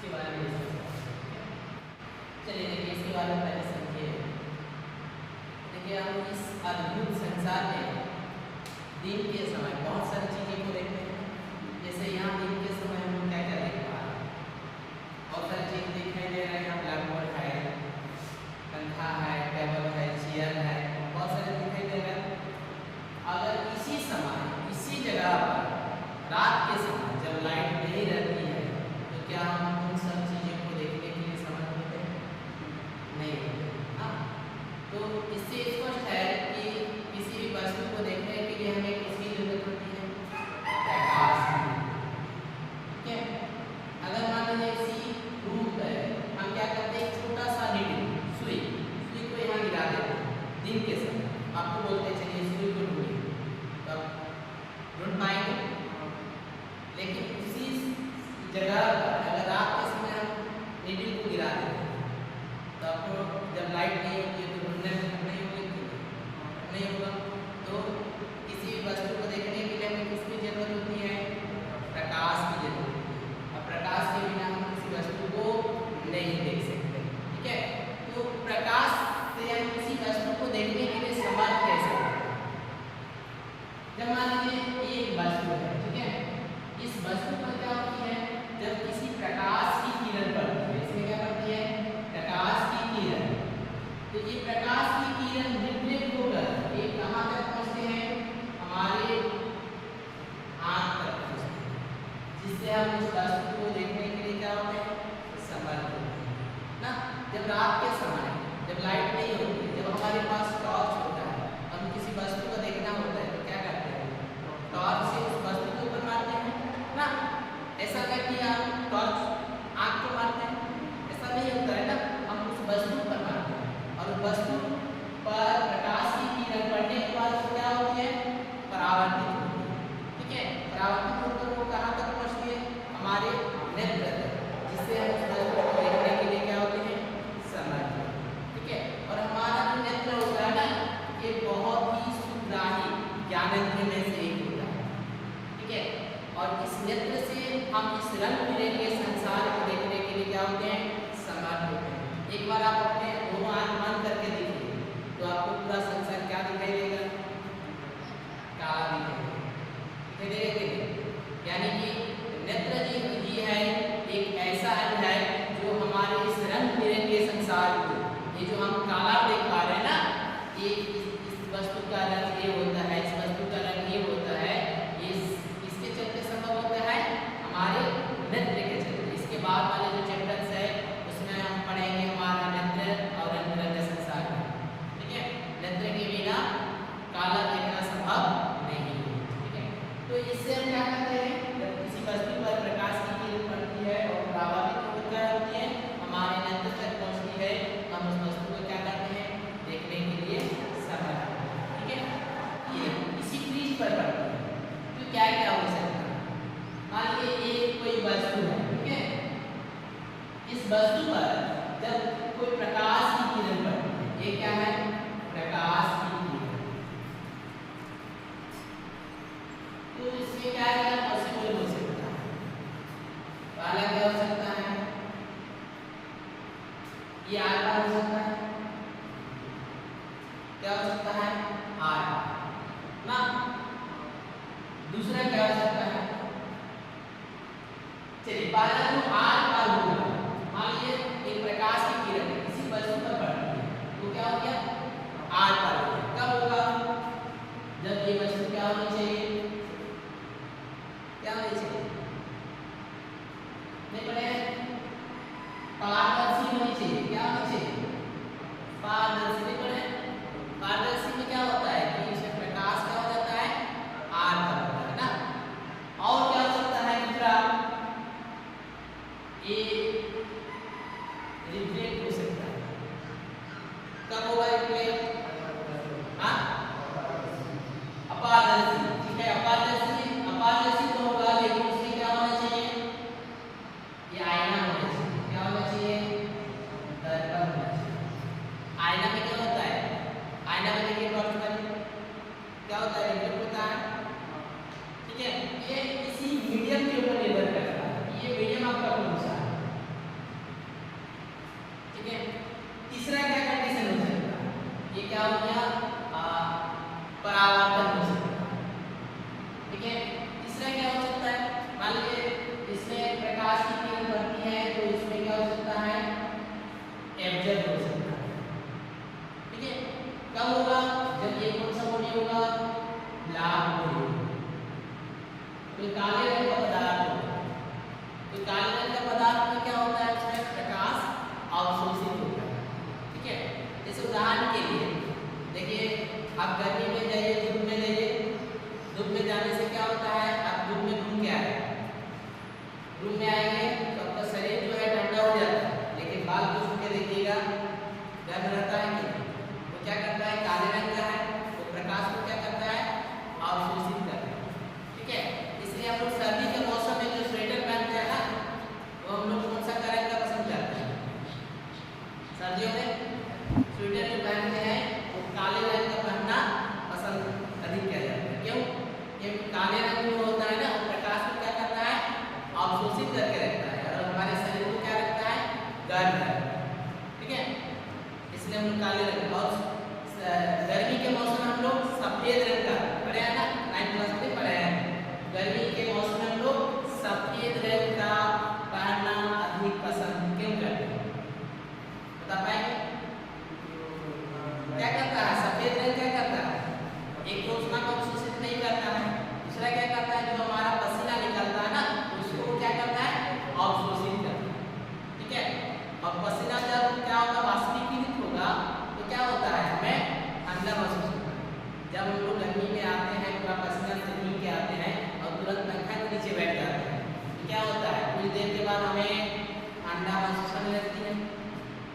इसके बारे में डिस्कस करते हैं। चलिए देखिए इसके बारे में पहले समझिए। देखिए हम इस अद्भुत संसार में दिन के समय बहुत सारी चीज़ें को देखते हैं। जैसे यहाँ दिन के समय हम क्या क्या देख पा रहे हैं, बहुत सारी चीज़ दिखाई दे रहे हैं। यहाँ ब्लैक बोर्ड है, पंखा है, टेबल है, चेयर है, बहुत सारे दिखाई दे रहे हैं। अगर इसी समय इसी जगह पर रात के समय जब लाइट नहीं रहती है तो क्या हम उन सब चीज़ों को देखने के लिए समर्थ होते हैं? नहीं होते। हाँ, तो इससे स्पष्ट है कि किसी भी वस्तु को देखने के लिए हमें किसकी जरूरत होती है? प्रकाश की। ठीक है, अगर मान लीजिए इसी रूम पर हम क्या करते हैं, एक छोटा सा नीडल सुई को यहाँ गिरा देते हैं दिन के समय। आपको बोलते हैं चलिए सुई को ढूंढिए, तो आप ढूंढ पाएंगे। लेकिन उसी जगह अगर रात के समय हम नीडल को गिरा देते हैं तो आपको जब लाइट नहीं होती है तो ढूंढने में नहीं होगा। तो किसी भी वस्तु को देखने के लिए हमें किसकी जरूरत होती है? प्रकाश की जरूरत होती है। और प्रकाश के बिना हम किसी वस्तु को नहीं देख सकते। ठीक है, तो प्रकाश से हम किसी वस्तु को देखने के लिए समर्थ कैसे हैं? जब मान लीजिए एक वस्तु है, ठीक है, इस वस्तु पर क्या होती है, जब किसी प्रकाश की किरण पड़ती है, इसमें क्या पड़ती है? प्रकाश की किरण। तो ये प्रकाश की किरण रिफ्लेक्ट होकर ये कहाँ तक पहुँचते हैं? हमारे आँख तक पहुँचते हैं, जिससे हम उस वस्तु को देखने के लिए क्या होते हैं? समर्थ होते हैं ना। जब रात के समय जब लाइट नहीं होती, जब हमारे पास टॉर्च होता है, हम किसी वस्तु को देखना होता है तो क्या करते हैं? टॉर्च से उस वस्तु के ऊपर मारते हैं ना। ऐसा करके हम टॉर्च आँख को मारते हैं, ऐसा नहीं होता है ना। हम उस वस्तु पर मारते हैं और उस वस्तु पर प्रकाश की किरण पड़ने के बाद क्या होती है? परावर्तित होती है। ठीक है, परावर्तित होकर वो कहाँ तक पहुँचती है? हमारे नेत्र तक, जिससे हम उस वस्तु को देखने के लिए क्या होते हैं? समर्थ होते हैं। ठीक है, और हमारा जो नेत्र होता है ना, ये बहुत ही सुग्राही ज्ञानेंद्रिय में से एक होता है। ठीक है, और इस नेत्र से हम इस रंग बिरंगे संसार को देखने के लिए क्या होते हैं? समर्थ होते हैं। एक बार आप अपने दोनों आँख बंद करके देखिए तो आपको पूरा संसार क्या दिखाई देगा? काला दिखाई देगा। यानी कि नेत्र जी है एक ऐसा अंग है जो हमारे इस रंग बिरंगे संसार को, ये जो हम काला देख पा रहे हैं ना, ये इस वस्तु का रंग ये होता है, इस वस्तु का रंग ये होता है, ये इसके चलते संभव होता है हमारे नेत्र के चलते। इसके बाद वाले जो चैप्टर्स है उसमें हम पढ़ेंगे हमारा नेत्र और रंग बिरंगे संसार में। ठीक है, नेत्र के बिना काला देखना संभव नहीं है। ठीक है, तो इससे हम क्या करते हैं, जब किसी वस्तु पर प्रकाश की किरण पड़ती है और परावर्तित होकर क्या होती है? हमारे नेत्र तक पहुंचती है, हम उस वस्तु को क्या करते हैं? देखने के लिए समर्थ हैं। ठीक है, ये इसी फ्रीज पर पड़ती है तो क्या क्या हो सकता है? मान लीजिए ये कोई वस्तु है, ठीक है, इस वस्तु पर जब कोई प्रकाश की किरण पड़ती है, ये क्या है? प्रकाश की किरण। तो इसमें क्या क्या पॉसिबल हो सकता है? पहला क्या हो सकता है? ये आर पार हो सकता है। क्या हो सकता है? आर ना। दूसरा क्या हो सकता है? चलिए पहला जो आर पार होगा, मान लीजिए एक प्रकाश की किरण किसी वस्तु पर पड़ती है तो क्या हो गया? आर पार हो गया। कब होगा? जब ये वस्तु क्या होनी चाहिए? क्या होनी चाहिए? नहीं पढ़े? पारदर्शी होनी चाहिए। क्या होनी चाहिए? पारदर्शी। नहीं पढ़े? पारदर्शी में क्या होता है कि इसमें प्रकाश क्या हो जाता है? आर पर होता है ना। और क्या हो सकता है? दूसरा ये रिफ्लेक्ट हो सकता है। कब होगा रिफ्लेक्ट? हाँ, अपारदर्शी। ठीक है, अपारदर्शी तो होगा, लेकिन उसमें क्या होना चाहिए? ये आईना होना चाहिए। क्या होना चाहिए? दर्पण होना चाहिए। आईना में क्या होता है? आईना में देखिए क्या होता है? रिफ्लेक्ट होता है। ठीक है, ये इसी मीडियम के ऊपर निर्भर करता है। ये मीडियम आपका कौन सा है? मेजर हो सकता है। ठीक है, कब होगा? जब ये कौन सा बॉडी होगा? Black body. तो काले रंग का पदार्थ होगा, तो काले रंग का पदार्थ में क्या होता है? उसमें प्रकाश अवशोषित होता है। ठीक है, जैसे उदाहरण के लिए देखिए, आप गर्मी में जाइए, धूप में जाइए, धूप में जाने से क्या होता है? आप धूप में घूम के आए, धूप में आएंगे तो आपका शरीर जो है ठंडा हो जाता है, लेकिन बाल को छू के देखिएगा गर्म रहता है कि नहीं? वो क्या करता है? काले रंग का है, वो प्रकाश को क्या करता है? अवशोषित करता है। ठीक है, इसलिए हम लोग सर्दी के मौसम में जो स्वेटर पहनते हैं ना, वो हम लोग कौन सा रंग का पसंद करते हैं? सर्दियों में स्वेटर जो पहनते हैं वो काले रंग का पहनना पसंद अधिक किया जाता है। क्यों? क्योंकि काले रंग जो होता है ना, वो प्रकाश को क्या करता है? अवशोषित करके रखता है और हमारे शरीर को क्या रखता है? गर्म रखता है। ठीक है, इसलिए हम लोग काले रंग, और गर्मी के मौसम में हम लोग सफेद रंग का पढ़े हैं ना, 9th क्लास में पढ़े हैं। गर्मी के मौसम में हम लोग सफेद रंग का पहनना अधिक पसंद क्यों करते हैं? बता पाएंगे? क्या करता है सफेद रंग? क्या करता है? एक तो उष्मा को अवशोषित नहीं करता है, दूसरा क्या करता है? जो हमारा पसीना निकलता है ना, उसको क्या करता है? अवशोषित करता है। ठीक है, और पसीना जब क्या होगा? वाष्पीकृत होगा तो क्या होता है? हमें ठंडा महसूस होता है। जब हम लोग गर्मी में आते हैं, पूरा पसीना से भीग के आते हैं और तुरंत पंखा के नीचे बैठ जाते हैं, तो क्या होता है? कुछ देर के बाद हमें ठंडा महसूस होने लगती है।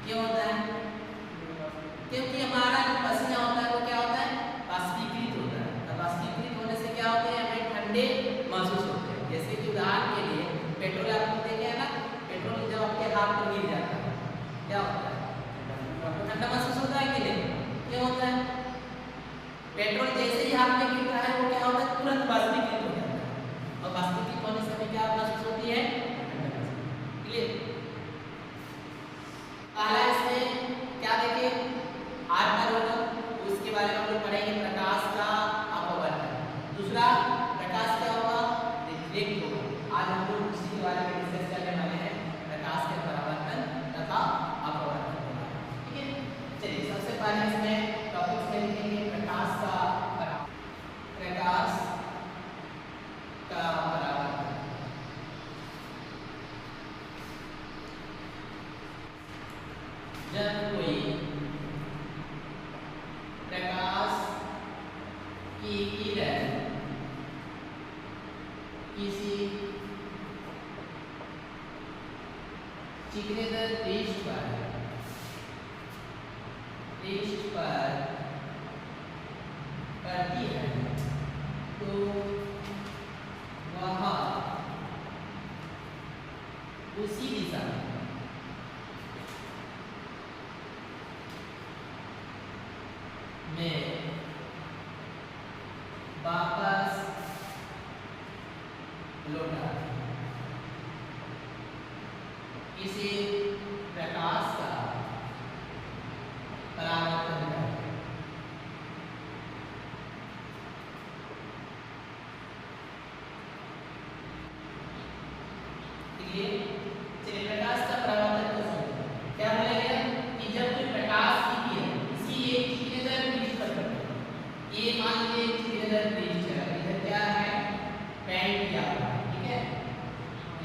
क्यों होता है? क्योंकि हमारा जो पसीना होता है वो क्या होता है? वाष्पीकृत होता है। अब वाष्पीकृत होने से क्या होते हैं? हमें ठंडे महसूस होते हैं। जैसे कि उदाहरण के लिए पेट्रोल आपने देखे है ना, पेट्रोल जब आपके हाथ पर गिर जाता है क्या होता है? आपको ठंडा महसूस होता है कि नहीं? क्यों होता है? पेट्रोल जैसे ही हाथ में गिरता है वो क्या होता है? तुरंत वाष्पीकृत हो जाता है, और वाष्पीकृत होने से हमें क्या महसूस होती है? क्लियर? पहला इसमें क्या देखे? आर्टर होगा, उसके बारे में हम लोग पढ़ेंगे प्रकाश का अपवर्तन। दूसरा प्रकाश क्या होगा? रिफ्लेक्ट होगा। आज हम लोग उसी के बारे में डिस्कस करने वाले हैं, प्रकाश के परावर्तन तथा अपवर्तन। ठीक है, चलिए सबसे पहले इसमें टॉपिक्स में लिखेंगे प्रकाश का परावर्तन। प्रकाश का परावर्तन। जब कोई प्रकाश की किरण किसी चिकनेदार पृष्ठ पर पड़ती है तो वह उसी दिशा में वापस लौटा इसे प्रकाश का परावर्तन कहते हैं। चलिए प्रकाश का परावर्तन को समझते। क्या बोलेंगे कि जब कोई प्रकाश की किरण किसी एक चिकनेदार पृष्ठ पर पड़ती है, ये मान लीजिए चिकनेदार पृष्ठ है, इधर क्या है? पेंट किया हुआ है। ठीक है,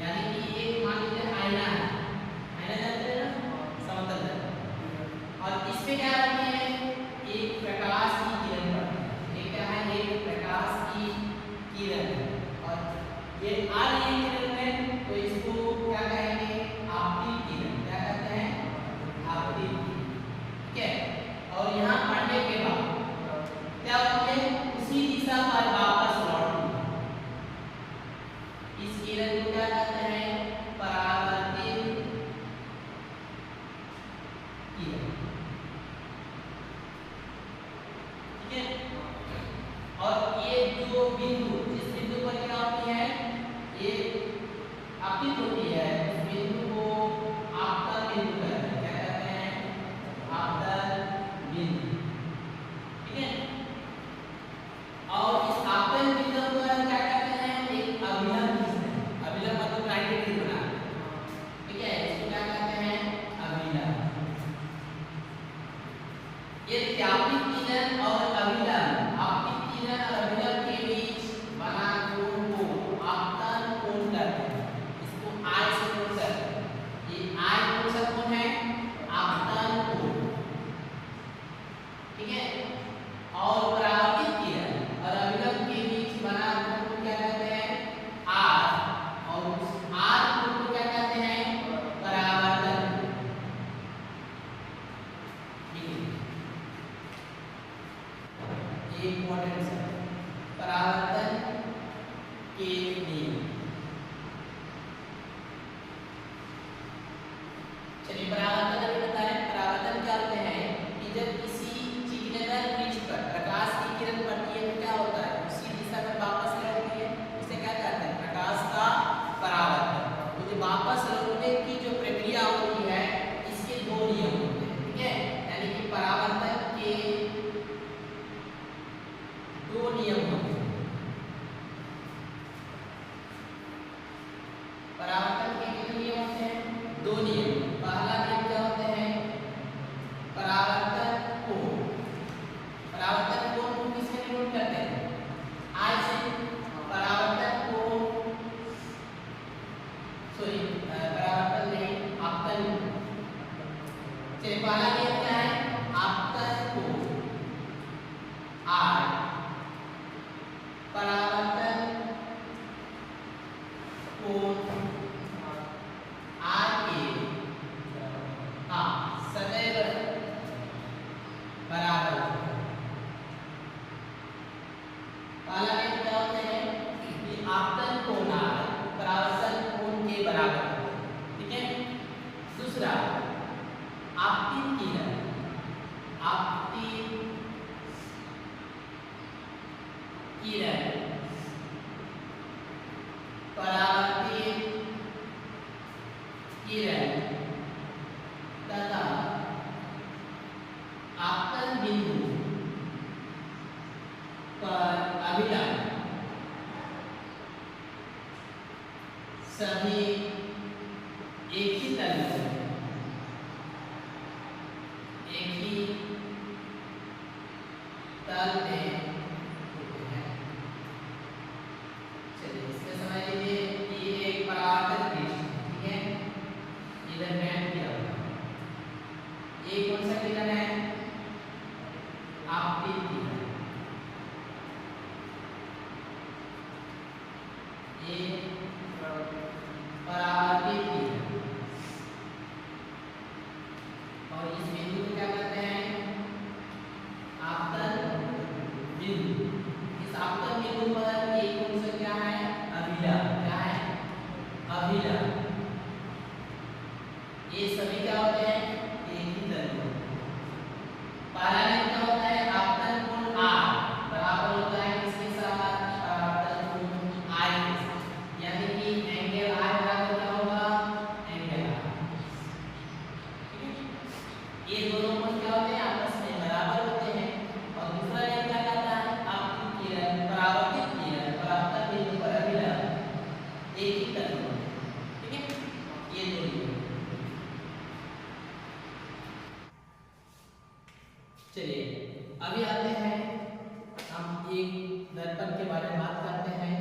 यानी कि एक मान लीजिए आईना है, आईना जानते हैं ना, समतल है, और इस पे क्या होती है? एक प्रकाश की किरण पड़ती है। ये क्या है? एक प्रकाश की किरण है, और ये आ रही है किरण में, तो इसको क्या कहेंगे? आपतित किरण। क्या कहते हैं? आपतित किरण। ठीक है, और यहाँ पढ़ने के बाद क्या होती है? उसी दिशा पर वापस लौटती है। इस किरण को क्या कहते हैं? परावर्तित चलिए परावर्तन अभी बताएं। परावर्तन क्या होते हैं कि जब किसी चिकनेदार पृष्ठ पर प्रकाश की किरण पड़ती है तो क्या होता है, उसी दिशा में वापस लौटती है। इसे क्या कहते हैं, प्रकाश का परावर्तन। तो जो वापस लौटने की जो प्रक्रिया होती है इसके दो नियम होते हैं, ठीक है। यानी कि परावर्तन के दो नियम होते हैं। परावर्तन के कितने नियम होते हैं, दो नियम। पहला नियम क्या होते हैं, परावर्तन कोण। परावर्तन कोण को किससे डिनोट करते हैं, आई से। परावर्तन कोण परावर्तन नहीं, आपतन। चलिए पहला नियम क्या है, आपतन कोण आई। परावर्तन कोण सदैव बराबर। पहला नियम क्या होते हैं कि आपतन कोण परावर्तन कोण के बराबर होते हैं, ठीक है। दूसरा आपतित किरण, आपतित किरण परावर्तित किरण तथा आपतन बिंदु पर अभिलंब सभी एक ही तल में, एक ही तल में होते हैं। चलिए इसमें समझ लीजिए ये एक परावर्तन पृष्ठ, ठीक है। इधर बैंड किया हुआ, ये कौन सा किरण है, आपतित किरण। ये परावर्तित किरण। और इस बिंदु को क्या कहते हैं, आपतन बिंदु। इस आपतन बिंदु पर एक कौन सा क्या है, अभिलंब। क्या है, अभिलंब। ये सभी क्या होते हैं, एक ही तल में। पहला नियम क्या होता है, आपतन कोण R बराबर होता है किसके साथ, परावर्तन कोण I के साथ। यानी कि एंगल I बराबर क्या होगा, एंगल R, ठीक है। ये दोनों कोण क्या होते हैं, आपस में बराबर होते हैं। और दूसरा नियम क्या कहता है, आपतित किरण परावर्तित किरण परावर्तन बिंदु पर अभिलंब एक ही तल में, ठीक है। ये दो नियम। चलिए अभी आते हैं हम एक दर्पण के बारे में बात करते हैं,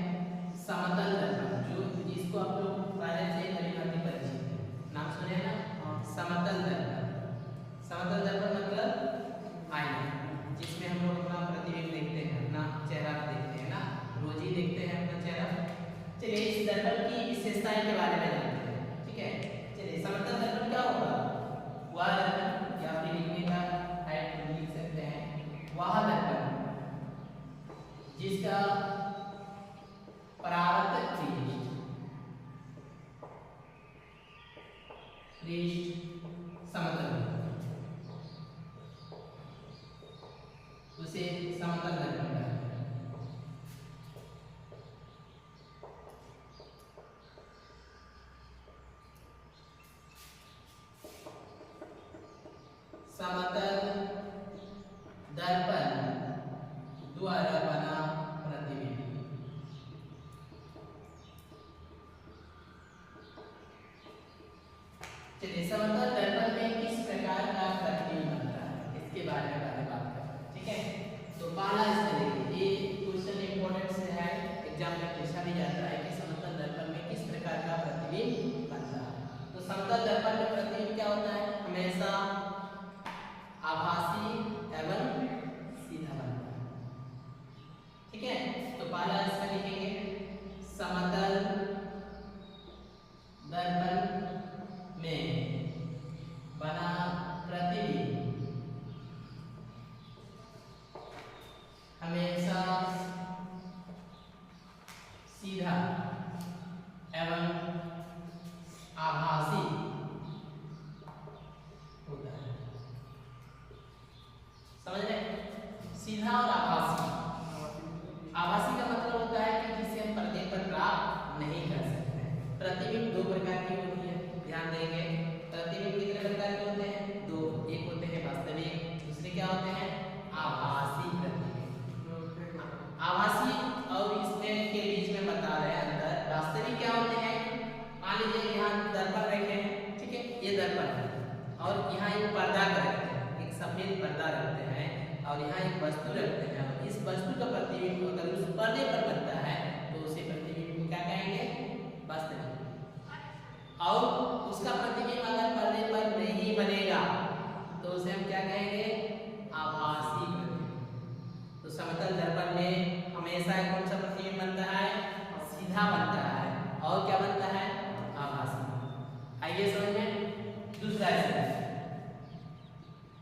समतल दर्पण, जो जिसको आप लोग पहले से भली परिचित हैं। नाम सुने ना, समतल दर्पण। समतल दर्पण मतलब आईना, जिसमें हम लोग अपना प्रतिबिंब देखते हैं, अपना चेहरा देखते हैं ना, रोज ही देखते हैं अपना चेहरा। चलिए इस दर्पण की विशेषताएं के बारे में जानते हैं, ठीक है। चलिए समतल दर्पण क्या होगा, वह दर्पण, या फिर लिखने का लिख सकते हैं, वह दर्पण जिसका परावर्तक पृष्ठ समतल उसे समतल दर्पण कहते हैं। समतल दर्पण द्वारा बना प्रतिबिंब। चलिए समतल दर्पण में किस प्रकार का प्रतिबिंब बनता है, इसके बारे में बात करते हैं, ठीक है। तो पहला इसमें देखिए, ये क्वेश्चन इंपॉर्टेंट से है, एग्जाम में पूछा भी जाता है कि समतल दर्पण में किस प्रकार का प्रतिबिंब बनता है। तो समतल दर्पण में प्रतिबिंब क्या होता है, हमेशा आभासी एवं सीधा बनता है, ठीक है। तो पहला इसमें लिखेंगे, समतल दर्पण में बना प्रतिबिंब हमेशा सीधा एवं आभासी और यहाँ एक वस्तु रखते हैं, और इस वस्तु का प्रतिबिंब अगर उस पर्दे पर बनता है तो उसे प्रतिबिंब को क्या कहेंगे? वास्तविक। और उसका प्रतिबिंब अगर पर्दे पर नहीं बनेगा तो उसे हम क्या कहेंगे? आभासी प्रतिबिंब। तो समतल दर्पण में हमेशा कौन सा प्रतिबिंब बनता है? सीधा बनता है। और क्या बनता है? आभासी। आइए समझ में। दूसरा स्टेप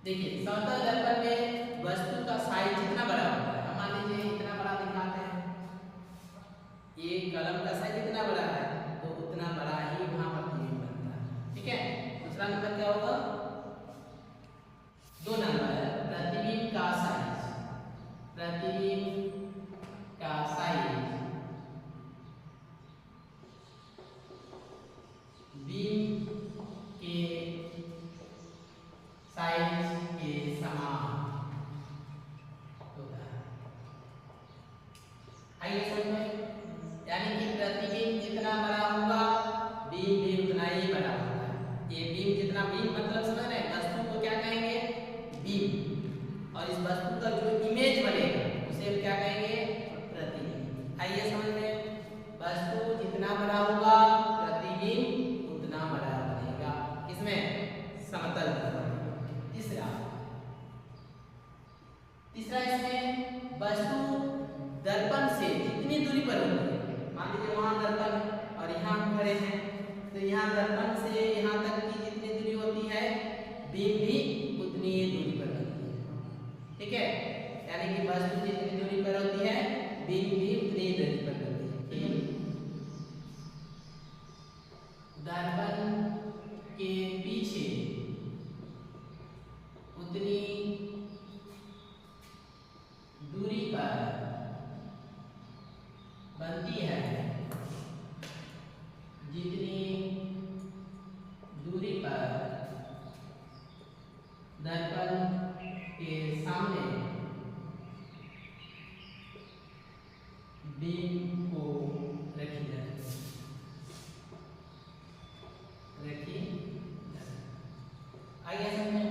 देखिए, समतल दर्पण में वस्तु का साइज जितना बड़ा होता है, हम मान लीजिए इतना बड़ा दिखाते हैं, ये कलम का साइज इतना बड़ा है तो उतना बड़ा ही वहां प्रतिबिंब बनता है। ठीक है। दूसरा नंबर क्या होगा? 2 नंबर प्रतिबिंब का साइज। प्रतिबिंब का साइज बीम के साइज के समान होता है। आइए समझ में। यानी कि प्रतिबिंब जितना बड़ा होगा बीम भी उतना ही बड़ा होता है। ये बीम जितना, बीम मतलब समझ रहे हैं, वस्तु को क्या कहेंगे? बीम। और इस वस्तु का जो इमेज बनेगा उसे हम क्या कहेंगे? प्रतिबिंब। आइए समझ में। वस्तु जितना बड़ा होगा प्रतिबिंब उतना बड़ा बनेगा। किसमें? समतल दर्पण। तीसरा इसमें वस्तु दर्पण से जितनी दूरी पर होती है, मान लीजिए वहां दर्पण है और यहाँ हम खड़े हैं, तो यहाँ दर्पण से यहाँ तक की जितनी दूरी होती है बीम भी उतनी ही दूरी पर होती है। ठीक है। यानी कि वस्तु जितनी दूरी पर होती है बीम भी उतनी ही दूरी पर होती है। दर्पण के पीछे उतनी दूरी पर बनती है जितनी दूरी पर दर्पण के सामने बीम को रखी जाती है। आइए समझें।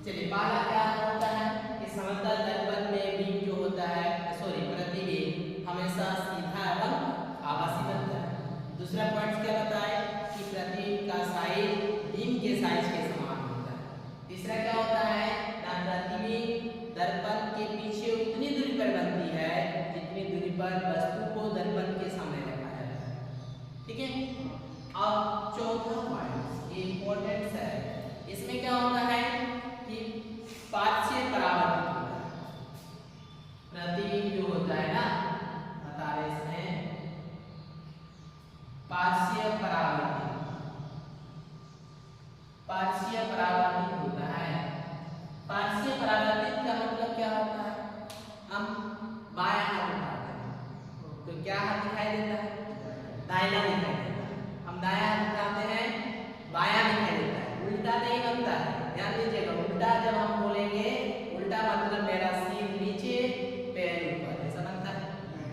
चलिए, पहला क्या होता है कि समतल दर्पण में बीम जो होता है, प्रतिबिंब हमेशा सीधा एवं आभासी बनता है। दूसरा पॉइंट क्या बताए कि प्रतिबिंब का साइज बीम के साइज के समान होता है। तीसरा क्या होता है? प्रतिबिंब दर्पण के पीछे उतनी दूरी पर बनती है जितनी दूरी पर वस्तु को दर्पण के सामने रखा जाता है। ठीक है। अब चौथा पॉइंट इंपॉर्टेंट है, इसमें क्या होता है कि पार्श्व परावर्तित होता है। प्रतिबिंब जो होता है ना, बता रहे इसमें पार्श्व परावर्तित होता है। पार्श्व परावर्तित का मतलब क्या होता है? हम बायां हाथ उठाते हैं तो क्या हाथ दिखाई देता है? दाहिना दिखाई देता है। हम दायां हाथ उठाते हैं, बायां दिखाई देता है। उल्टा नहीं बनता है, ध्यान दीजिएगा। उल्टा जब हम बोलेंगे, उल्टा मतलब मेरा सिर नीचे पैर ऊपर, ऐसा बनता है?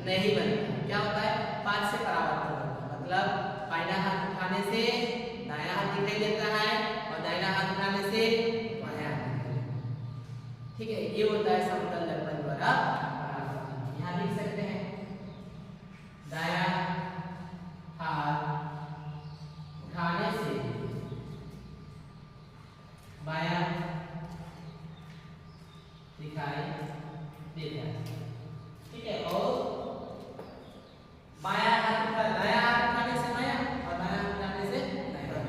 नहीं बनता। क्या होता है? पार्श्व परावर्तन होता है। मतलब बायां हाथ उठाने से दायां हाथ दिखाई देता है और दाहिना हाथ उठाने से बायां हाथ दिखाई देता है। ठीक है। ये होता है समतल दर्पण द्वारा परावर्तन। यहाँ लिख सकते हैं दायां हाथ उठाने से बायां दिखाई देता है। ठीक है। और बायां हाथ उठाने से बायां और बायां हाथ उठाने से दायां।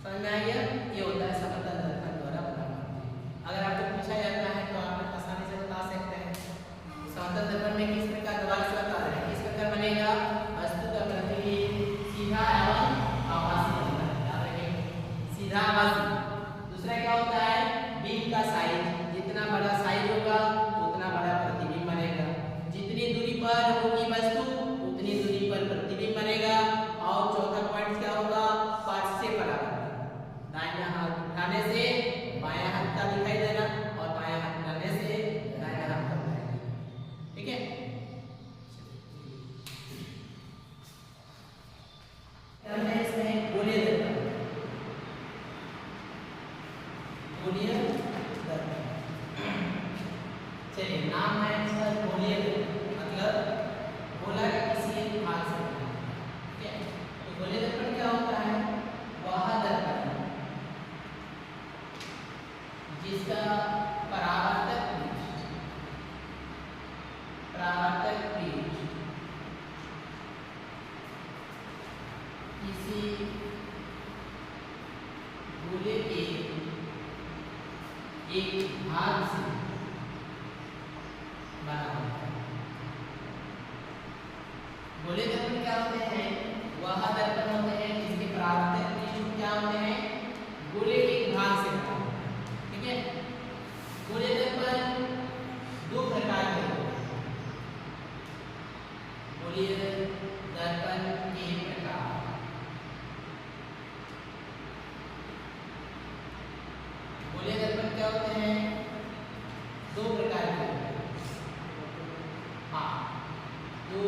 समझ में आ गया? ये होता है समतल दर्पण द्वारा परावर्तन। अगर आपको पूछा जाता है तो आप आसानी से बता सकते हैं समतल दर्पण में किस प्रकार दबाव से बता रहे हैं, किस प्रकार बनेगा? वस्तु का प्रतिबिंब सीधा एवं आभासी बनता है। याद रखें, सीधा आभासी। दूसरा क्या होता है? बीम का साइज, जितना बड़ा साइज होगा उतना बड़ा प्रतिबिंब नाम है इसका गोलीय दर्पण, मतलब गोला के किसी एक भाग से बना है। ठीक है, तो गोलीय दर्पण क्या होता है? वह दर्पण जिसका परावर्तक पृष्ठ किसी गोले के एक भाग से बना होता है। गोले दर्पण क्या होते हैं? वह दर्पण होते हैं जिसके परावर्तक पृष्ठ क्या होते हैं? गोले के एक भाग से बना होता है। ठीक है, गोले दर्पण दो प्रकार के होते हैं। गोलीय दर्पण के प्रकार, गोलीय दर्पण क्या होते हैं? दो प्रकार के होते हैं। हाँ, दो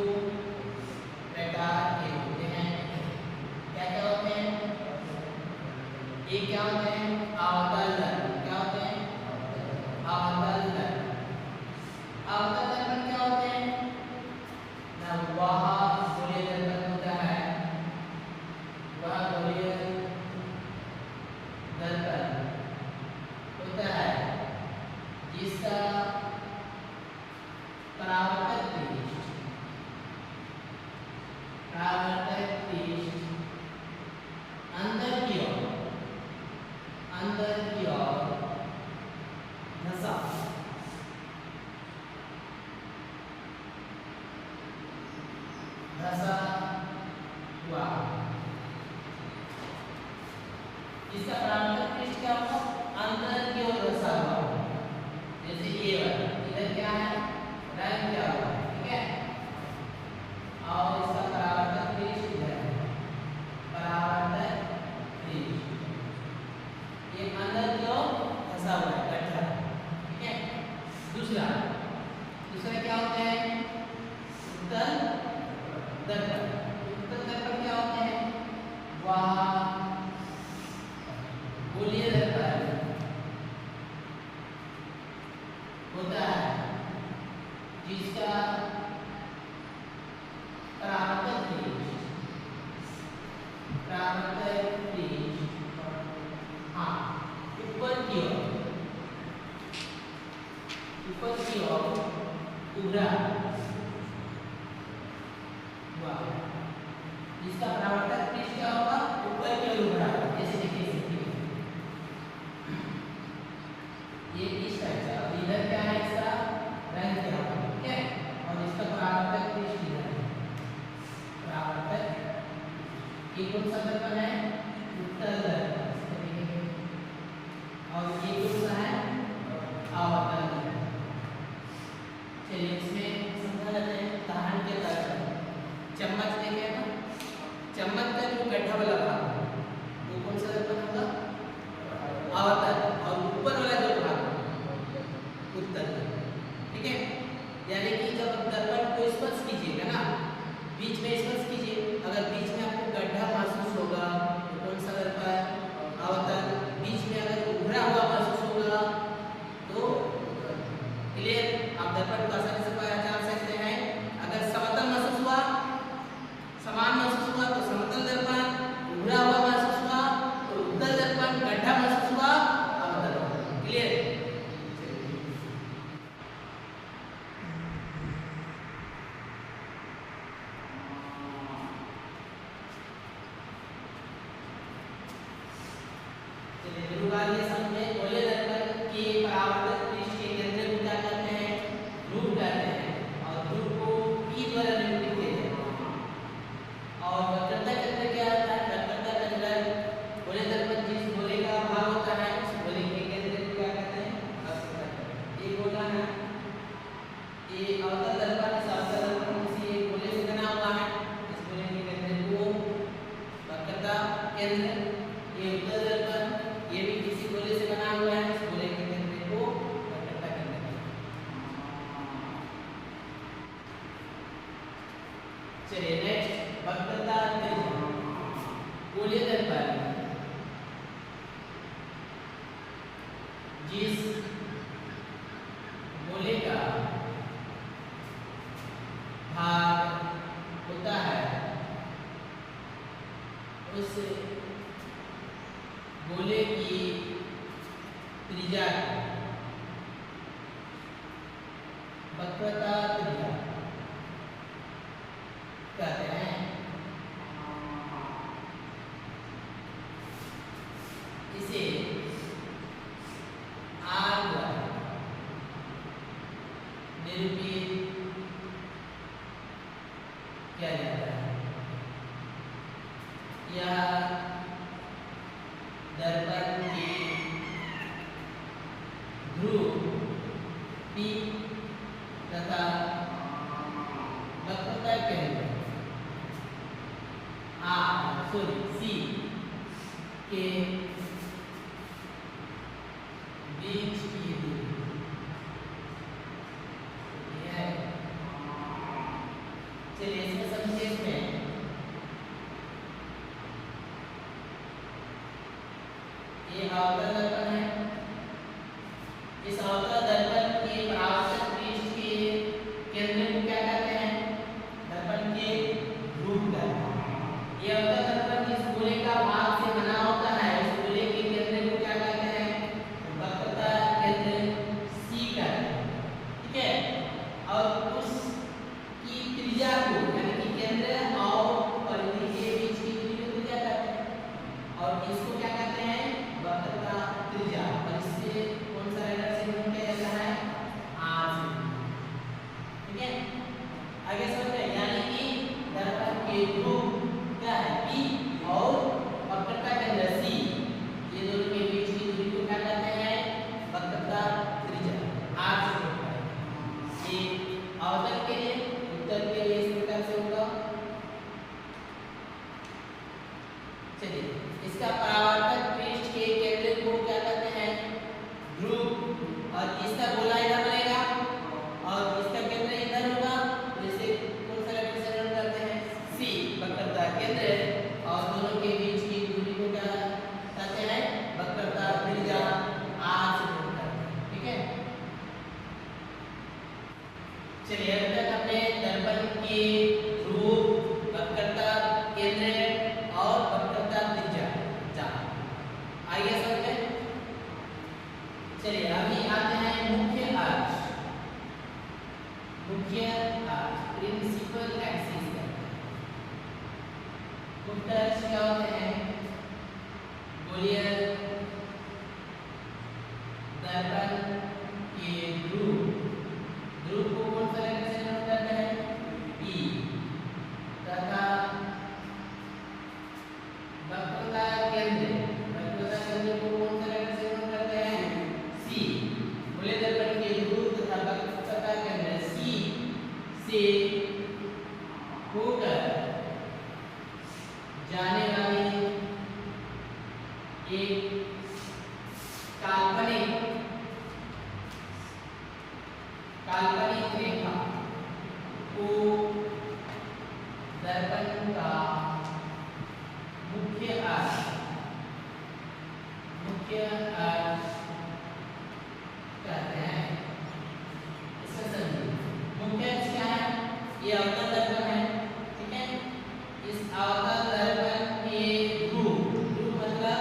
प्रकार के होते हैं। क्या क्या होते हैं? एक क्या होते हैं? अवतल दर्पण। क्या होते हैं? अवतल दर्पण। अवतल दर्पण क्या होते हैं? ना वह गोलीय दर्पण होता है, वह गोलीय दर्पण होता है जिसका परावर्तक पृष्ठ अंदर की ओर धंसा हुआ। इसका परावर्तक पृष्ठ क्या होगा? अंदर की ओर धंसा हुआ। जैसे ये वाला इधर क्या है? रंग क्या हुआ है। ठीक है, और इसका परावर्तक पृष्ठ इधर है, परावर्तक पृष्ठ ये अंदर की ओर धंसा हुआ है, गड्ढा। ठीक है, दूसरा क्या होते हैं? उत्तल दर्पण। उत्तल दर्पण क्या होते हैं? वह गोलीय दर्पण होता है जिसका परावर्तक पृष्ठ हाँ ऊपर की ओर उभरा हुआ, जिसका परावर्तक पृष्ठ क्या होगा? ऊपर की ओर उभरा। जैसे देखिए ये इस टाइप से, अब इधर क्या है? इसका रंग क्या होगा। ठीक है, और इसका परावर्तक पृष्ठ इधर है, परावर्तक। ये कौन सा दर्पण है? उत्तल दर्पण। और ये कौन सा है? अवतल दर्पण। चलिए इसमें समझा लेते हैं। उदाहरण के तौर पर चम्मच देखे ना, चम्मच का जो गड्ढा वाला भाग वो कौन सा दर्पण होगा? अवतल। और ऊपर वाला जो भाग उत्तल। ठीक है, यानी कि जब दर्पण को स्पर्श कीजिएगा ना, बीच में स्पर्श कीजिए, अगर बीच में आपको गड्ढा महसूस होगा तो कौन सा दर्पण? अवतल। बीच में अगर उभरा हुआ महसूस होगा तो क्लियर, आप दर्पण को आसानी से पहचान सकते हैं। अगर समतल महसूस हुआ, समान महसूस हुआ तो समतल दर्पण, उभरा हुआ महसूस हुआ तो उत्तल दर्पण, गड्ढा महसूस हुआ अवतल दर्पण। क्लियर? चलिए नेक्स्ट, वक्रता त्रिज्या। गोलीय दर्पण जिस गोले का गोले की त्रिज्या वक्रता त्रिज्या कहते हैं। इसे R द्वारा निरूपित किया जाता है। यह दर्पण के ध्रुव P तथा वक्रता केंद्र C के बीच की दूरी है। चलिए इसमें संक्षेप में ये अवतल दर्पण है। इस अवतल दर्पण के परावर्तक पृष्ठ के केंद्र को क्या कहते हैं? दर्पण के ध्रुव का। ये अवतल दर्पण जिस गोले का भाग से बना होता है उस गोले के केंद्र को क्या कहते हैं? वक्रता केंद्र C कहते हैं। ठीक है। और उस की त्रिज्या को यानी कि केंद्र और परिधि के बीच की दूरी को त्रिज्या कहते हैं और इसको क्या कहते हैं? वक्रता त्रिज्या। और इससे कौन सा रेखा से गुणा किया जाता है? R से। ठीक है। आगे समझते हैं यानी कि दर्पण के ध्रुव क्या है? P और वक्रता केंद्र C, ये दोनों के बीच की दूरी को क्या कहते हैं? वक्रता त्रिज्या R से होता है। ये अवतल के लिए उत्तर के लिए इस प्रकार से होगा। चलिए इसका परावर्तक पृष्ठ के केंद्र को क्या कहते हैं? ध्रुव। और इसका गोला इधर बनेगा और इसका केंद्र इधर होगा। जैसे कौन सा रेखा से गुणा करते हैं? C वक्रता केंद्र और दोनों के बीच की दूरी को क्या कहते हैं? वक्रता त्रिज्या R से गुणा करते हैं। ठीक है। चलिए अब तक हमने दर्पण के ध्रुव, वक्रता केंद्र और वक्रता त्रिज्या जाना। आइए समझते हैं। चलिए अभी आते हैं मुख्य अक्ष। मुख्य अक्ष प्रिंसिपल एक्सिस है। मुख्य अक्ष क्या होते हैं? गोलीय दर्पण के ध्रुव को कौन सा रेखा से गुणा करते हैं? P तथा वक्रता केंद्र को कौन सा रेखा से गुणा करते हैं? C। गोलीय दर्पण के ध्रुव तथा वक्रता केंद्र C से होकर जाने वाली एक काल्पनिक रेखा को दर्पण का मुख्य अक्ष कहते हैं। इसका समझिए मुख्य अक्ष क्या है? ये अवतल दर्पण है। ठीक है। इस अवतल दर्पण के ध्रुव मतलब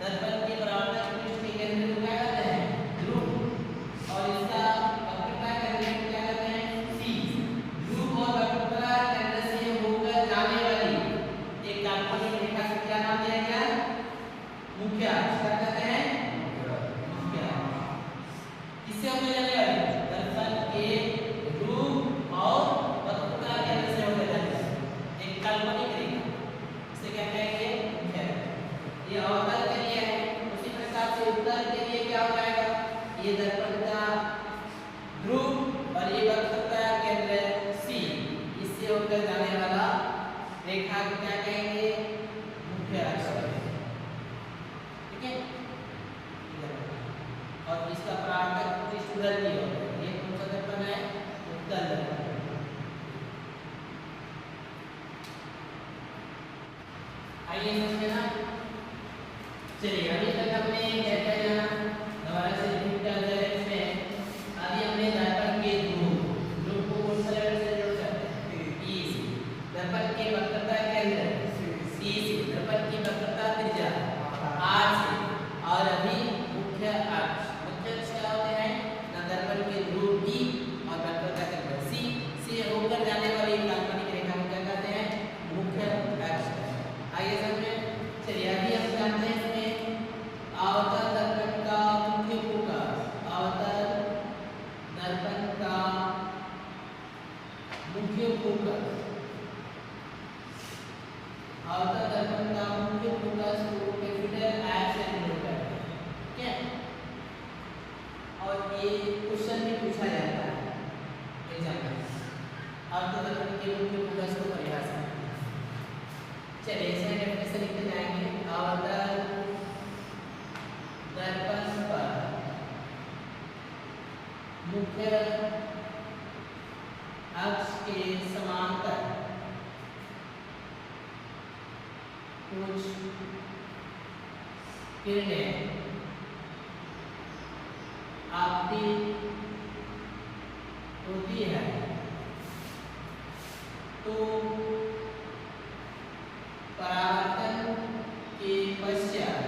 दर्पण के परावर्तक पृष्ठ के केंद्र को क्या कहते हैं? ध्रुव। और इसका वक्रता केंद्र को क्या कहते हैं? C। ध्रुव और वक्रता केंद्र से होकर जाने वाली एक काल्पनिक रेखा को क्या नाम दिया गया? मुख्य अक्ष। क्या कहते हैं? मुख्य अक्ष। किससे होकर जाने वाली? दर्पण के ध्रुव और वक्रता केंद्र से होकर जाने वाली एक काल्पनिक रेखा। इसे क्या कहेंगे? मुख्य अक्ष। ये अवतल के लिए है। उसी प्रकार से उत्तर के लिए क्या हो जाएगा? ये दर्पण का ध्रुव और ये वक्रता केंद्र C, इससे होकर जाने वाला रेखा को क्या कहेंगे? मुख्य अक्ष। ठीक है। और इसका परावर्तक पृष्ठ उधर की ओर है। ये कौन सा दर्पण है? उत्तल दर्पण। आइए समझना। चलिए अभी तक हमने क्या क्या जाना? दोबारा से रिपीट करते हैं। इसमें अभी हमने दर्पण के ध्रुव को कौन सा रेखा से जोड़ करते हैं? P से। दर्पण के वक्रता केंद्र C से। दर्पण की वक्रता त्रिज्या R मुख्य अक्ष के समांतर कुछ किरणें आपतित होती है तो परावर्तन के पश्चात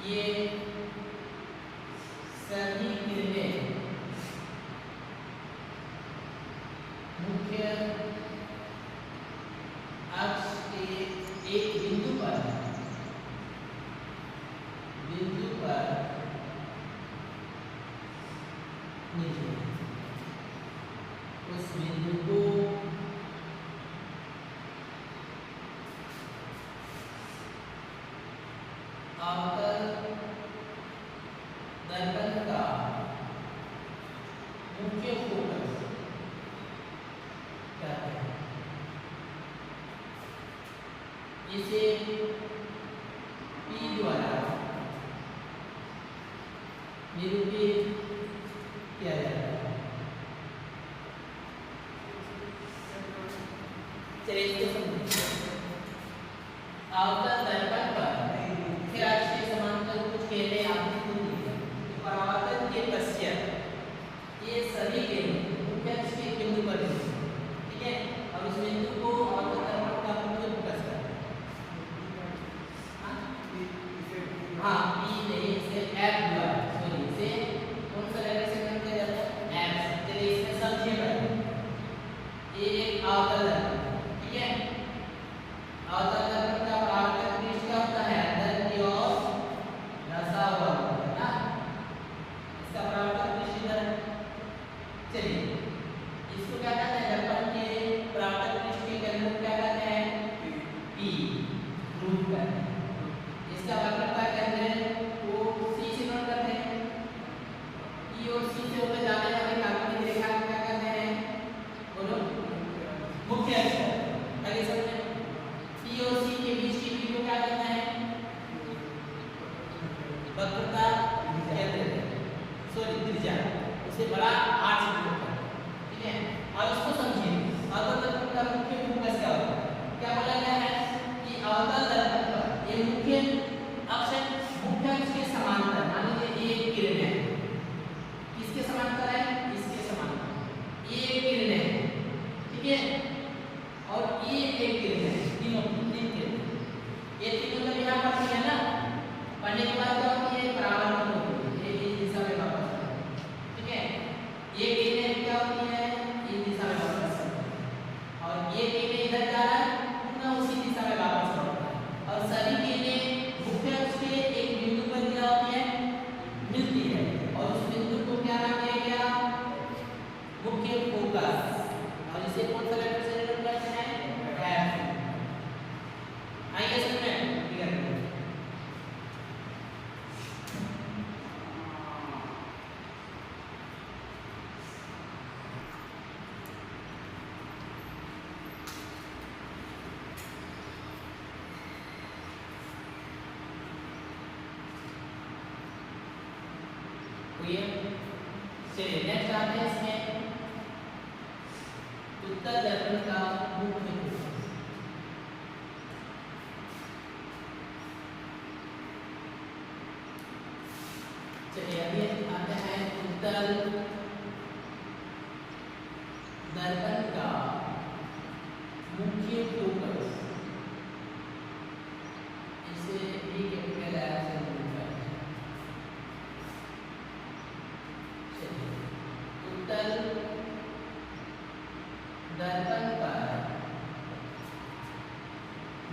ये सभी किरणें मुख्य अक्ष के एक बिंदु पर नीचे उस बिंदु को अवतल दर्पण का मुख्य फोकस कहते हैं। इसे P द्वारा निरूपित किया जाता है। चलिए इसको समझिए। अवतल दर्पण पर मुख्य अक्ष के समांतर कुछ किरणें आपतित होती हैं तो परावर्तन के पश्चात ये सभी किरणें मुख्य अक्ष के बिंदु पर होती हैं, ठीक है। और उस बिंदु को अवतल दर्पण का मुख्य फोकस करता है। हाँ P नहीं, इसे F द्वारा, सॉरी इसे कौन सा लेटर से कम किया जाता है? F। चलिए इसमें समझिए पहले। ये एक अवतल दर्पण, ठीक है। अवतल दर्पण का परावर्तक पृष्ठ क्या होता है? अंदर की ओर धंसा हुआ होता है ना, इसका परावर्तक पृष्ठ इधर है। चलिए इसको क्या कहते हैं? दर्पण के परावर्तक पृष्ठ के केंद्र को क्या कहते हैं? P, ध्रुव कहते हैं। इसका वक्रता केंद्र को C से नोट करते हैं। E और C से होकर जाने वाली काल्पनिक रेखा को क्या कहते हैं? बोलो, मुख्य अक्ष। आगे समझे। P और C के बीच की दूरी को क्या कहते हैं? वक्रता केंद्र, सॉरी त्रिज्या। उसे बड़ा R से नोट करते हैं, ठीक है। और इसको समझिए, अवतल दर्पण का मुख्य फोकस क्या होता है? क्या बोला गया है कि अवतल दर्पण पर ये मुख्य अक्ष के समांतर, मान लीजिए एक किरण है, किसके समांतर है? इसके समांतर ये किरण है, ठीक है। और ये एक किरण है, तीन किरण, ये तीनों जब यहाँ पड़ती है ना, पढ़ने के बाद क्या होती है? परावर्तन होती है, ये इस दिशा में वापस आती है, ठीक है। ये किरणें क्या होती है? इस दिशा में वापस आती है। और ये किरणें इधर जा रहा है, पुनः उसी दिशा में वापस लौटता है। और सभी किरणें मुख्य अक्ष के एक बिंदु पर क्या होती है? मिलती है। और उस बिंदु को क्या नाम दिया गया? मुख्य फोकस। और इसे कौन सा लेटर से डिनोट करते हैं? F। आइए समझें, क्लियर करें। चलिए नेक्स्ट आते हैं इसमें उत्तर दर्पण का मुख्य फोकस। चलिए अभी आते हैं उत्तर दर्पण का मुख्य फोकस। इसे भी कैपिटल F से नोट करते हैं। उत्तर दर्पण पर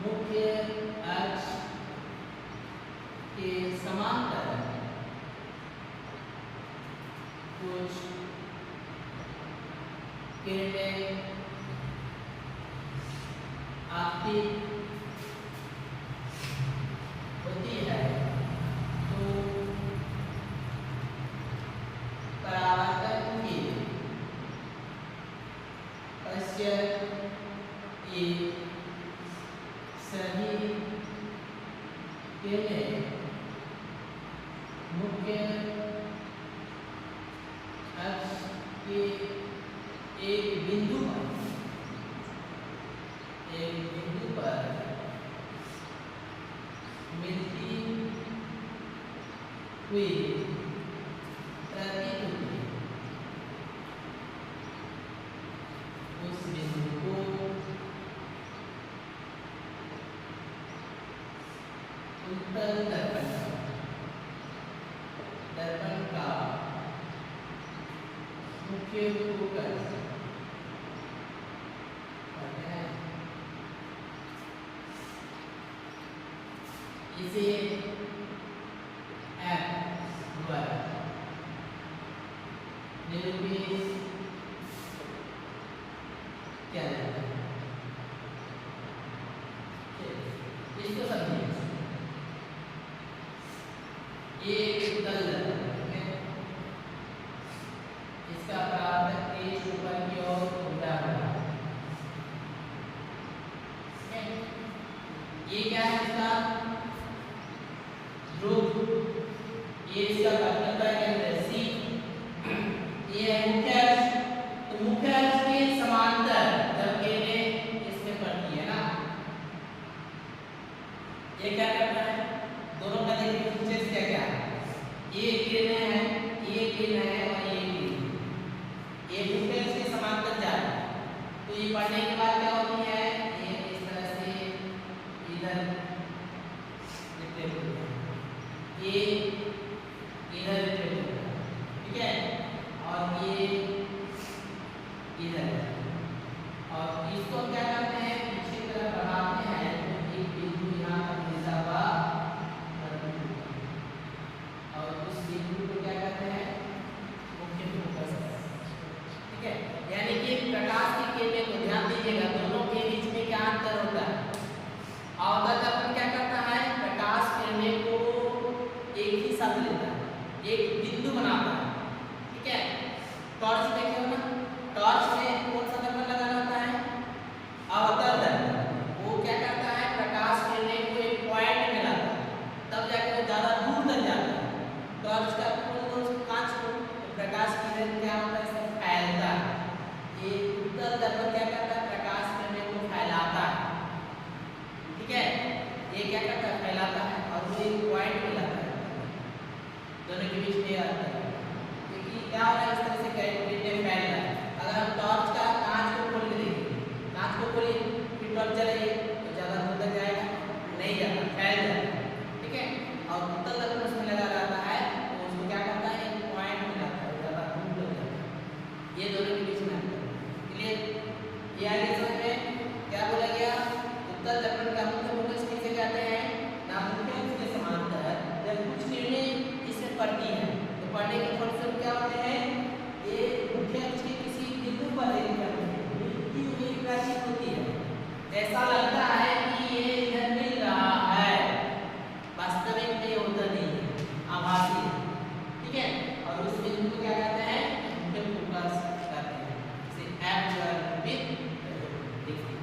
मुख्य अक्ष के समांतर कुछ किरणें आपतित होती है तो परावर्तन के पश्चात ये सभी किरणें मुख्य कि एक बिंदु पर मिलती हुई प्रतिकृति उस बिंदु को उत्तल दर्पण का मुख्य फोकस इसे द्वारा निरूपित किया जाता है। इसको समझिए, एक उत्तल दर्पण है, इसका परावर्तक तेज ऊपर की ओर उल्टा हुआ है। ये क्या है इसका ध्रुव, ये इसका वक्रता के अंदर सी, ये है मुख्य अक्ष। तो मुख्य अक्ष के समांतर जब किरणें इसमें पड़ती है ना, ये क्या करता है, दोनों का देखिए फीचर्स क्या क्या है। ये किरणें हैं, ये किरण है और ये किरण, ये मुख्य अक्ष के समांतर जा रही है। तो ये पढ़ने के बाद क्या होती है, ये इस तरह से इधर रिफ्लेक्ट होता है, ये इधर रिफ्लेक्ट होता है, ठीक है, और ये इधर, और इसको क्या करते हैं, पीछे तरफ बढ़ाते हैं तो एक बिंदु यहाँ पर मिलता हुआ और उस बिंदु को क्या कहते हैं, मुख्य फोकस, ठीक है। यानी कि प्रकाश की किरणें को ध्यान दीजिएगा, दोनों के बीच में क्या अंतर होता है। अवतल दर्पण क्या करता है, प्रकाश किरणें को एक ही साथ लेता है, एक बिंदु बनाता है, ठीक है। टॉर्च देखिए ना, टॉर्च में कौन सा दर्पण लगाना होता है, अवतल दर्पण। वो क्या करता है, प्रकाश किरणें को एक पॉइंट में लाता है, तब जाकर वो ज्यादा दूर तक जाता है। टॉर्च का कांच को प्रकाश किरण क्या होता है, सब फैलता है। ये उत्तल दर्पण क्या करता है, प्रकाश किरणें को फैलाता है, ठीक है। ये क्या करता है, फैलाता है और वो एक पॉइंट में लाता है, दोनों के बीच में आता है। क्योंकि क्या हो रहा है, इस तरह से किरणें फैल रहा है। अगर हम टॉर्च का कांच को खोल के देखें, कांच को खोलिए फिर टॉर्च जलाइए तो ज़्यादा दूर तक जाएगा नहीं, जाता, फैल जाता है, ठीक है। और उत्तल दर्पण उसमें लगा रहता है तो उसको क्या करता है, एक पॉइंट में लाता है, ज़्यादा दूर तक जाता है। ये दोनों के बीच में आता है, क्लियर। ये आगे समझ में क्या बोला गया, उत्तल दर्पण का मुख्य फोकस किसे कहते हैं, ना मुख्य अक्ष के समांतर जब कुछ किरणें इसमें पड़ती हैं तो पढ़ने के फलस्वरूप क्या होते हैं, ये मुख्य अक्ष के किसी बिंदु पर मिलती हुई प्रकाशित होती है। ऐसा लगता है कि ये इधर मिल रहा है, वास्तविक में होता नहीं है, आभासी है, ठीक है। और उस बिंदु को क्या कहते हैं, मुख्य फोकस कहते हैं। इसे एफ द्वारा निरूपित देखिए।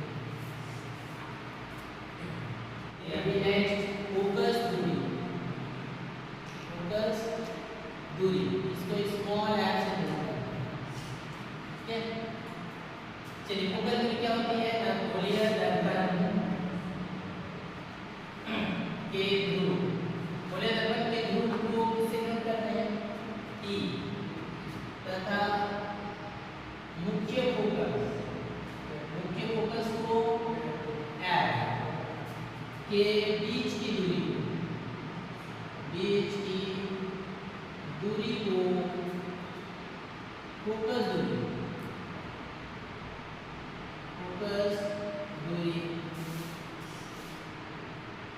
अभी नेक्स्ट फोकस दूरी, फोकस दूरी, इसको स्मॉल एफ से बोलते हैं, ठीक है। चलिए फोकस दूरी क्या होती है, गोलीय दर्पण के ध्रुव, गोलीय दर्पण के ध्रुव को किससे नोट करते हैं, टी, तथा मुख्य फोकस को एफ के बीच की दूरी को फोकस दूरी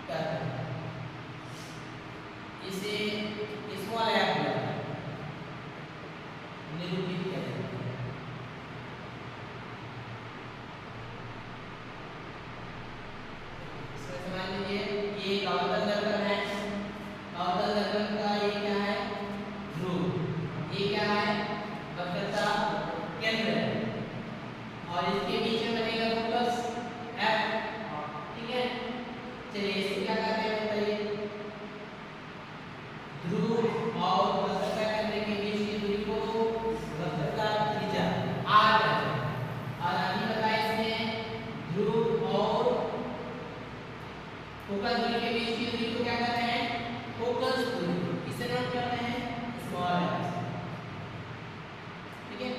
कहते हैं। इसे स्मॉल एफ द्वारा निरूपित किया जाता है। इसमें समझ लीजिए, ये अवतल दर्पण है, अवतल दर्पण का ये क्या है, ध्रुव, ये क्या है, वक्रता केंद्र है, और इसके बीच में बनेगा फोकस एफ, ठीक है। चलिए इसको क्या कहते हैं बताइए, ध्रुव और वक्रता केंद्र के बीच की दूरी को वक्रता फोकस दूरी के बीच की दूरी को क्या कहते हैं? फोकस दूरी। किसे नोट करते हैं? Small L. ठीक है,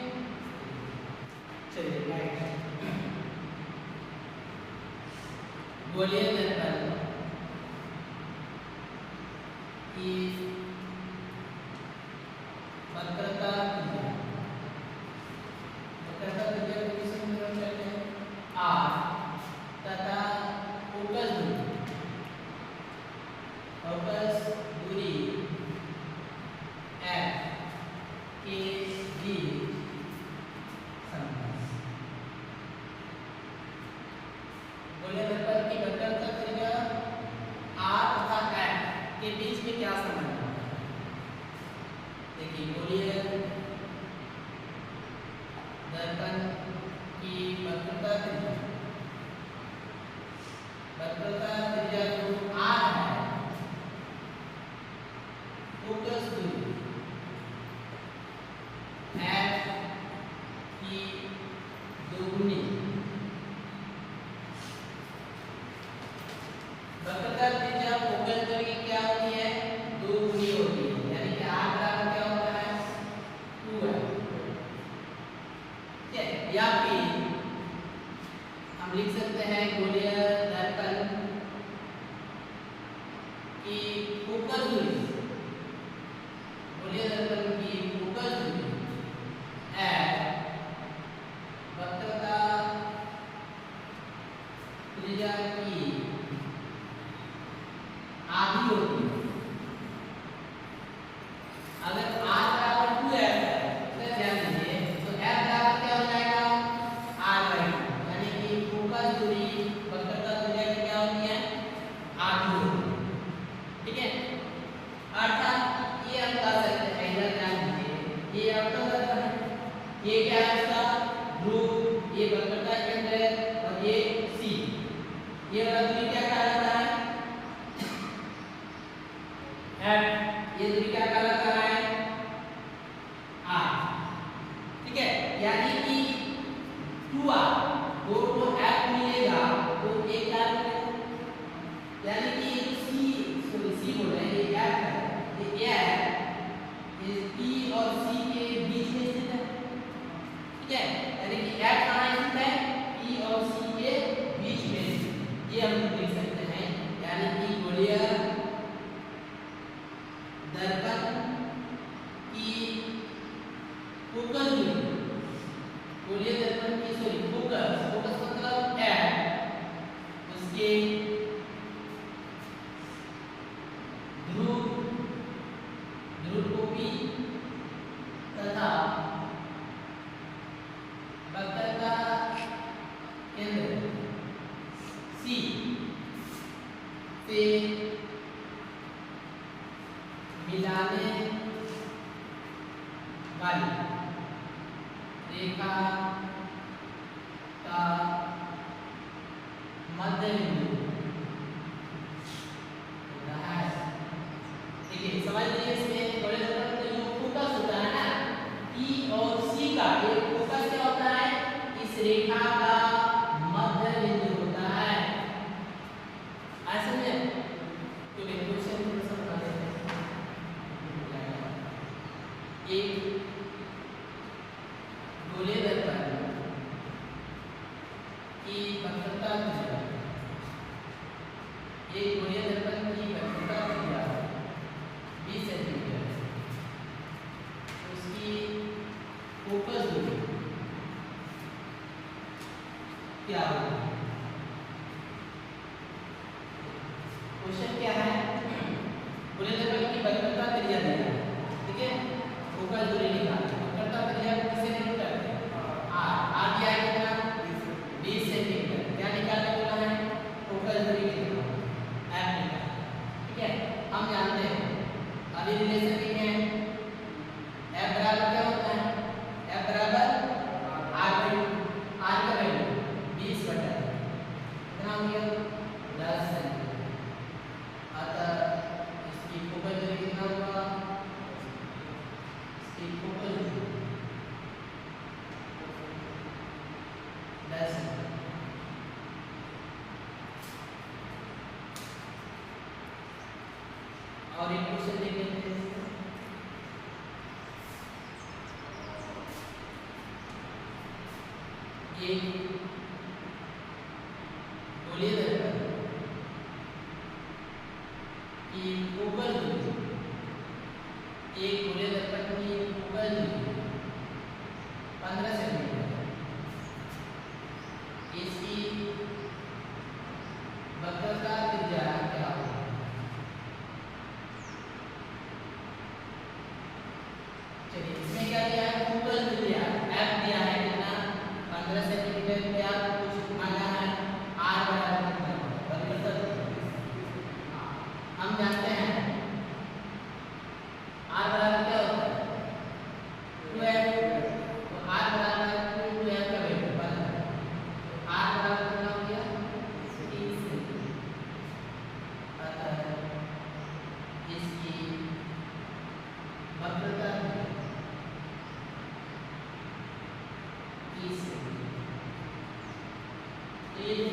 चलिए नेक्स्ट। गोलीय दर्पण की वक्रता त्रिज्या, वक्रता त्रिज्या को किसे नोट करते हैं? आर तथा फोकस दूरी, फोकस दूरी एफ के बीच समकोण। गोलीय दर्पण की वक्रता त्रिज्या आर तथा एफ के बीच में क्या संबंध है? देखिए, गोलीय दर्पण की वक्रता त्रिज्या, वक्रता त्रिज्या जो आर है, फोकस दूरी एफ की दोगुनी। वक्रता त्रिज्या फोकस दूरी की क्या होती है? दोगुनी होती है, यानी कि आर बराबर क्या होता है? 2 है। या फिर हम लिख सकते हैं गोलीय दर्पण की फोकस दूरी, गोलीय दर्पण की फोकस दूरी एफ वक्रता त्रिज्या की आधी होती है। अगर r बराबर 2f है तो ध्यान दीजिए, तो f बराबर क्या हो जाएगा? r/2, यानी कि फोकस दूरी वक्रता त्रिज्या की क्या होती है? आधी होती है। ठीक है, अर्थात ये हम कह सकते हैं, इधर ध्यान दीजिए, ये अवतल दर्पण है, ये क्या है इसका ध्रुव, ये वक्रता केंद्र है और ये c, ये वाला दूरी क्या कहलाता है? f। ये दूरी क्या कहलाता है? r। ठीक है, यानी कि 2r दोनों f मिलेगा तो एक क्या मिलेगा, यानी कि ये c बोल रहे हैं, ये f है, ये f इस p और c के बीच में स्थित है। ठीक है, यानी कि f कहाँ स्थित है? p और c के बीच में स्थित। ये हम लिख सकते हैं, यानी कि गोलीय दर्पण की फोकस दूरी, गोलीय दर्पण की फोकस मतलब f, उसके ध्रुव को p तथा वक्रता केंद्र c से मिलाने वाली रेखा का मध्य बिंदु होता है। देखिए, समझ लीजिए, इसमें गोलीय दर्पण का जो फोकस होता है ना, P और C का, ये फोकस क्या होता है? इस रेखा का मध्य बिंदु होता है। ऐसे में तो क्वेश्चन थोड़ा सा बता देते हैं। एक गोलीय दर्पण की वक्रता त्रिज्या, एक गोलीय दर्पण की वक्रता त्रिज्या 20 सेंटीमीटर, उसकी फोकस दूरी क्या होगी? क्वेश्चन क्या है? गोलीय दर्पण की वक्रता त्रिज्या दी है, ठीक है, फोकस दूरी निकालना। वक्रता त्रिज्या को किसे नोट करते हैं? r दिया है कितना? 20 सेंटीमीटर। क्या निकालने बोला है? फोकस दूरी कितना? f निकालना। ठीक है, हम जानते हैं अभी रिलेशन लिखे हैं, f बराबर क्या होता है? f बराबर r/2, r का वैल्यू 20 बटा कितना हो गया? 10 सेंटीमीटर। अतः इसकी फोकस दूरी कितना होगा? इसकी फोकस दूरी 10 सेंटीमीटर। और एक क्वेश्चन देख लेते हैं। एक गोलीय दर्पण की उपज एक गोलीय दर्पण की उपज 15 सेंटीमीटर, इसकी वक्रता त्रिज्या क्या होगी? चलिए इसमें क्या दिया है, उपज दिया f दिया है कितना 15 सेंटीमीटर, क्या कुछ माना है r बराबर कितना, हम जानते हैं r बराबर क्या होता है 2f, तो r बराबर 2f का वैल्यू 15, तो r बराबर कितना हो गया 30 सेंटीमीटर, अतः इसकी वक्रता 30 सेंटीमीटर। ये जो